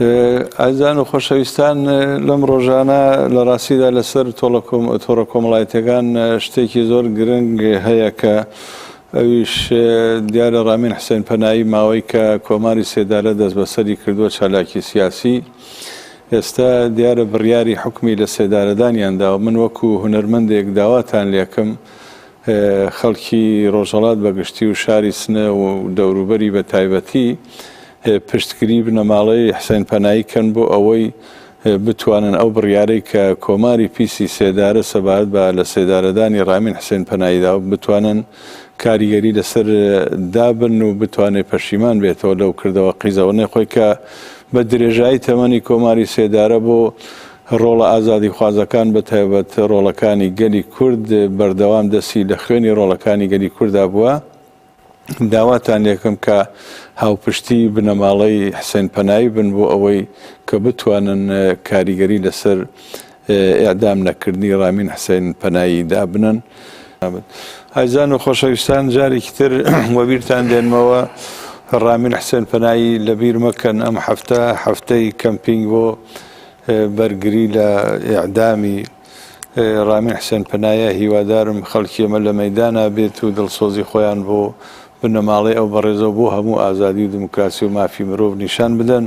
ئازان و خۆشەویستان لەم ڕۆژانە لە ڕاستیدا لەسەر تۆڕە کۆمەڵایەتیەکان شتێکی زۆر گرنگ هەیە کە ئەویش دیارە ڕامین حسێن پەنایی ماوەی کە کۆماری سێدارە دەست بەسەری کردووە چالاکی سیاسی ئێستا دیارە بڕیاری حکمی لە سێدارەدانیانداوە. من وەکو هونەرمەندێک داواتان لێکم خەڵکی ڕۆژهەڵات بەگشتی و شاری سنە و دەوروبەری بە تایبەتی پشتگیری بنەماڵەی حسێن پەنایی کەن بۆ ئەوەی بتوانن ئەو بڕیارەی کە کۆماری پیسی سێدارە سەبارەت بە لە سێدارەدانی ڕامین حسێن پەناییدا بتوانن کاریگەری لەسەر دابن و بتوانێت پەشیمان بێتەوە لەو کردەوە قیزەوەنەی خۆی کە بە درێژایی تەمەنی کۆماری سێدارە بۆ ڕۆڵە ئازادی خوازەکان بەتایبەت ڕۆڵەکانی گەلی کورد بەردەوام دەستی لە خوێنی ڕۆڵەکانی گەلی کووردا بووە. داواتان لێکم کە هاوپشتی بنەماڵەی حسێن پەنایی بن بۆ ئەوەی کە بتوانن کاریگەری لەسەر ئێعدام نەکردنی ڕامین حسێن پەنایی دابنن. ئازان و خۆشەویستان جارێکی تر وەبیرتان دێنمەوە ڕامین حسێن پەنایی لەبیر مەکەن ئەم هەفتەی کەمپینگ بۆ بەرگری لە ئێعدامی ڕامین حسێن پەنایە. هیوادارم خەڵکی ئەمە لە مەیدانە بێت و دڵسۆزی خۆیان بۆ بنەماڵەی ئەو بەڕێزە بۆ هەموو ئازادی و دموکراسی و مافی مرۆڤ نیشان بدەن.